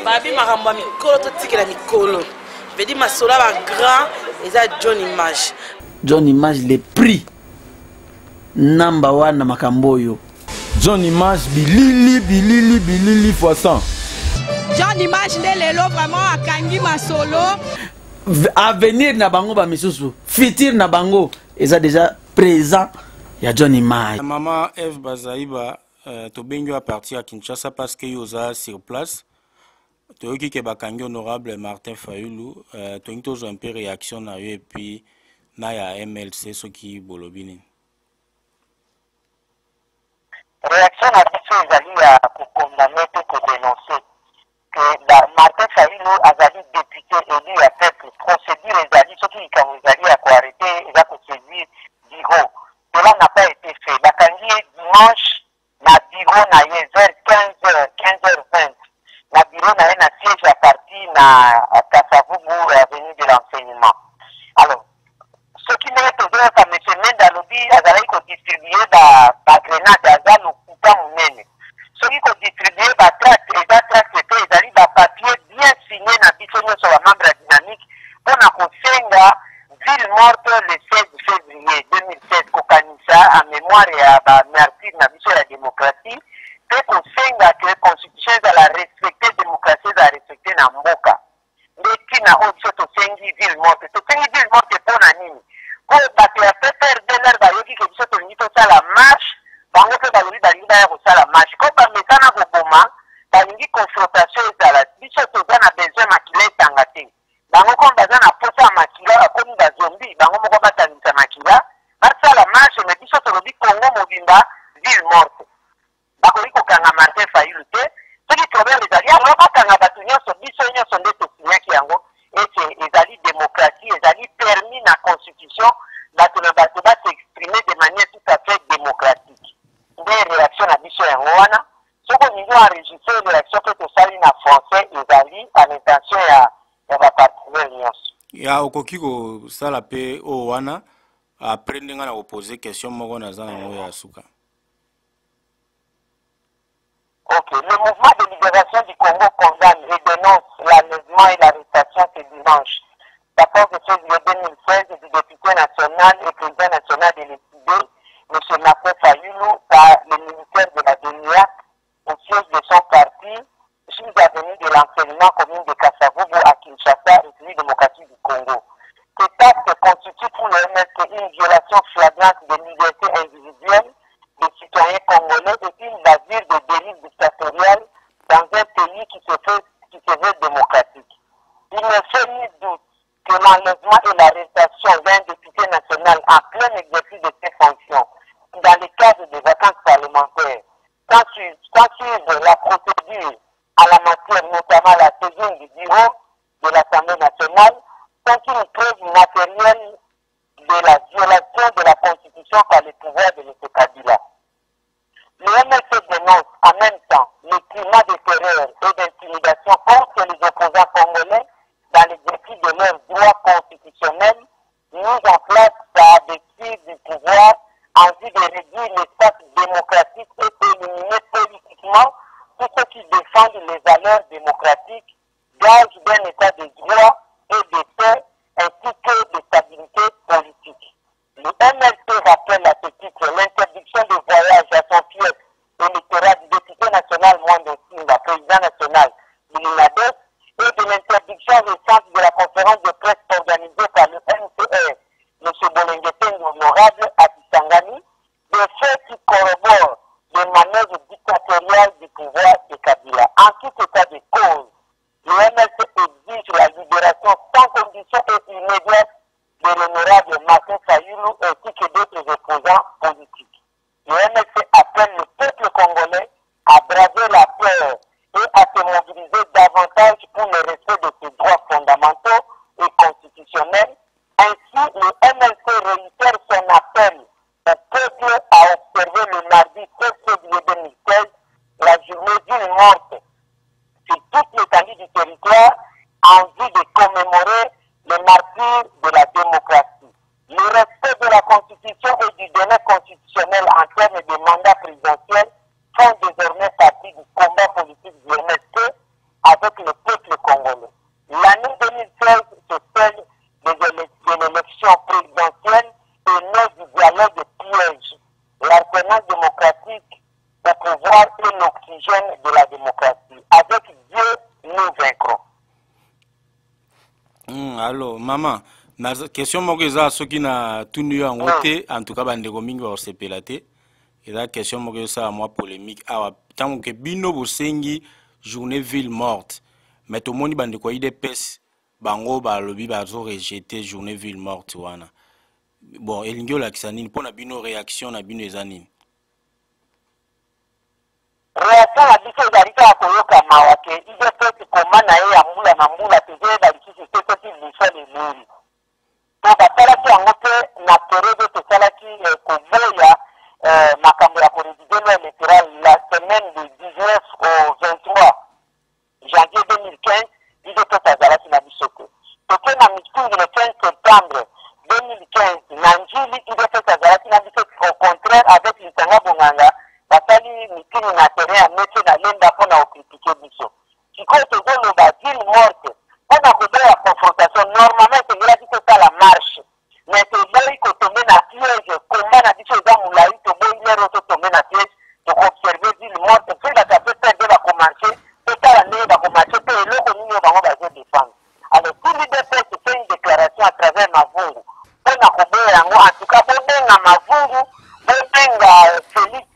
Babi Maramba Mikolo, tout ce qui est Mikolo. Je dis, ma sola va grand, et ça, John Image. John Image, les prix. Number one na Makamboyo. John Image, Bilili fois 100. John Image, Lelo, vraiment, à Kangi Masolo. Avenir na bango ba misusu, futur na bango, et ça déjà présent. Il y a John Image. Maman Eve Bazaïba, to bengo à partir à Kinshasa parce que yosa sur place. To yoki ke bakangi honorable Martin Fayulu, to into zo un peu réaction na yo et puis na ya MLC ce qui bolobini. Réaction à ce qui a condamné pour dénoncer que Martin Fayulu a député élu à peuple procédure et a dit ce qui a arrêté et a procédure Digo. Cela n'a pas été fait. La candidature dimanche, na Digo na 15h20. Na bureau na un siège à partir na Kasavubu, avenue de l'enseignement. Alors, ce qui n'est pas toujours à M. Mendalobi, a distribué la grenade à Zan au coupant humain. Ce qui a distribué la traite, et la traite, c'est un papier bien signé dans la sur la membre dynamique pour la ville morte le 16 février 2016, Kokanisa, en mémoire et à la martyr de la démocratie, et qu'on sait que la constitution est la respecter la démocratie, est la respecter la Mboka. Mais qui n'a pas de ville morte. C'est une ville morte pour la nini. Pour la faire de l'air, il y a la marche, il y a la marche. Quand on met ça dans le moment, il y a une confrontation, il y a besoin de maquiller tangaté. Bango comme besoin de poser un maquillage comme des zombies, bango moko batanisa maquillage, parce la marche mais biso to lobi Congo mobimba ville morte. Bakoli ko kanga Martin Fayulu te, ce qui problème les alliés, on va kanga batu nyonso biso nyonso ndeto sinyaki yango, et c'est ezali démocratie, ezali permis na constitution batu na batu ba s'exprimer de manière tout à fait démocratique. Des réactions à biso yango wana, ce qu'on nous a enregistré les réactions que to sali na français ezali à l'intention ya ya okokiko sala pe o wana après ndinga na poser question moko na zana ngo ya suka. OK, le mouvement de libération du Congo condamne et dénonce l'enlèvement et l'arrestation ce dimanche. D'accord que ce juillet 2016 du député national et président national de l'EPD, M. Martin Fayulu, par le ministère de la DENIA, au siège de son parti, sur l'avenue de l'enseignement commune de Kasavubu à Kinshasa, République démocratique du Congo. Cet acte constitue pour le MST une violation flagrante des libertés individuelles des citoyens congolais et une bavure de dérive dictatoriale dans un pays qui se veut démocratique. Il ne fait ni doute que l'enlèvement et l'arrestation d'un député national en plein exercice de ses fonctions dans le cadre des vacances parlementaires, sans suivre la procédure à la matière, notamment la saisine du bureau de l'Assemblée nationale, sont une preuve matérielle de la violation de la Constitution par le pouvoir de M. Kabila. Le MLC dénonce en même temps le climat de terreur et d'intimidation contre les opposants congolais dans l'exercice de leurs droits constitutionnels mis en place par des tirs du pouvoir en vue de réduire l'espace démocratique et d'éliminer politiquement tous ceux qui défendent les valeurs démocratiques, gage d'un état de droit et de paix, ainsi que de stabilité politique. Le MLC rappelle à ce titre l'interdiction de voyage à son fief électoral du député national Mwando Simba, président national du Linades, et de l'interdiction récente de la conférence de presse organisée par le MCR, M. Bolengueten honorable à Kisangani, des faits qui corroborent les manœuvres dictatoriales du pouvoir de Kabila. En tout état de cause, le MLC exige la libération sans condition et immédiate de l'honorable Martin Fayulu ainsi que d'autres opposants politiques. Le MLC appelle le peuple congolais à braver la peur et à se mobiliser davantage pour le respect de ses droits fondamentaux et constitutionnels. Ainsi, le MLC réitère son appel au peuple à observer le mardi 16 février 2016 la journée d'une morte sur toute l'étendue du territoire en vue de commémorer le martyr de la démocratie. Le respect de la Constitution et du délai constitutionnel en termes de mandat présidentiel font désormais partie du combat politique du MST avec le peuple congolais. L'année 2016, c'est celle de l'élection présidentielle et non du dialogue de piège. L'alternance démocratique au pouvoir est l'oxygène de la démocratie. Avec Dieu, nous vaincrons. Alors, maman, na question moko eza soki na tunu yango te, en tout cas bandeko mingi basepela te. Eza question moko eza mwa polémique awa tango ke bino bosengi journée ville morte. Mais tout le monde bandeko IDPS bango balobi bazo rejeter journée ville morte wana. Bon, elingi olakisa nini mpona bino réaction na bino eza nini? Réaction na biso ezali kaka koyoka mawa ke IDPS koma na ye ya mbula na mbula tozoyeba lisusu te soki biso leleli. To basalaki yango te na perede tosalaki koboya makambo ya korésidelo électoral la semaine de 19 au 23 janvier 2015 IDPS azalaki na biso te. Toke na mitingi le 15 septembre 2015 na njili IDPS azalaki na biso au contraire avec Lisanga Bonganga basali mitini na terrain ya mete na lenda mpona okritike biso. Sikoyo tozoloba ville morte mpona koboya confrontation normalement esengelaki tosala marche mais toboyi kotombe na piège komba na biso eza molai toboyi lero totombe na piège tokoobserve ville morte mpe bakape perde bakomarche totala ndenge bakomarche mpe eloko nini oyo bango bazodefendre. Alors si l'IDPS fait une déclaration à travers Mavungu mpona koboya yango en tout cas bobenga Mavungu bobenga Félix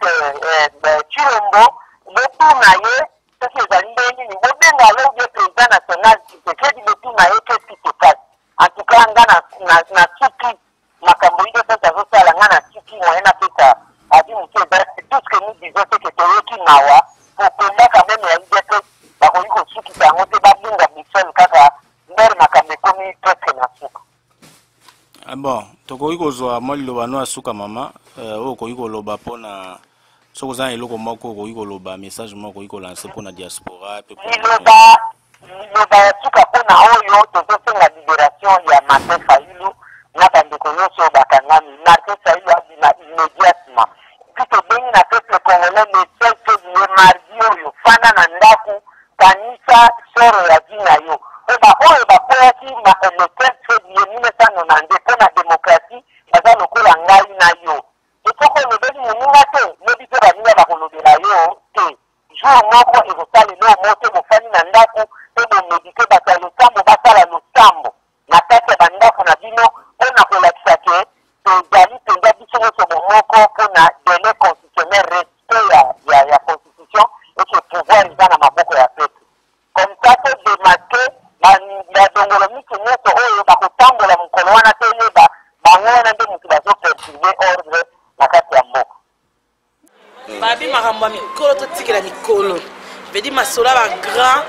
Chilombo botuna ye soki ezali ndenge nini bobenga alobi président national Tshisekedi botuna ye qu'est-ce qui se passe. En tout cas nga na tiki makambo IDPS azosala nga na tiki moyen apesa adi motu eza tout ce que nous disons c'est que toyoki mawa pokomba quand même ya IDPS bakoki kosukisa yango te babunga bisel kaka ndere makambo ekomi presque na suka. Bon, tokoki kozwa mwa liloba no asuka mama oyo okoki koloba mpona soki oza na eloko moko okoki koloba message moko okoki kolanse mpona diaspora liloba ya suka mpona oyo tozosenga libération ya Martin Fayulu na bandeko nyonso oyo bakangami. Martin Fayulu abima immédiatement puis tobengi na peuple congolais le 16 février mardi oyo fanda na ndako kanisa soro ya dina yo oyo bakweyaki le 16 février 1992 mpona démocratie baza lokola ngai na yo etoko olobeli moninga te lobi mpe baninga bakolobela yo te jour moko ekosalelo mo te bofani na ndako mpe bomedite bato ya losambo basala losambo na kati ya bandako na bino mpona kolakisa ke tozali mpenza biso nyonso bomoko mpona délai constitutionnel respect ya constitution eke pouvoir eza na maboko ya peuple comme ça te démasque badongolo mike nyonso oyo bakotambola mokolo wana te yeba bango wana nde motu bazoperturbe ordre na kati ya mboka. Babi makambo ya mikolo totikela mikolo vedi masola ba grand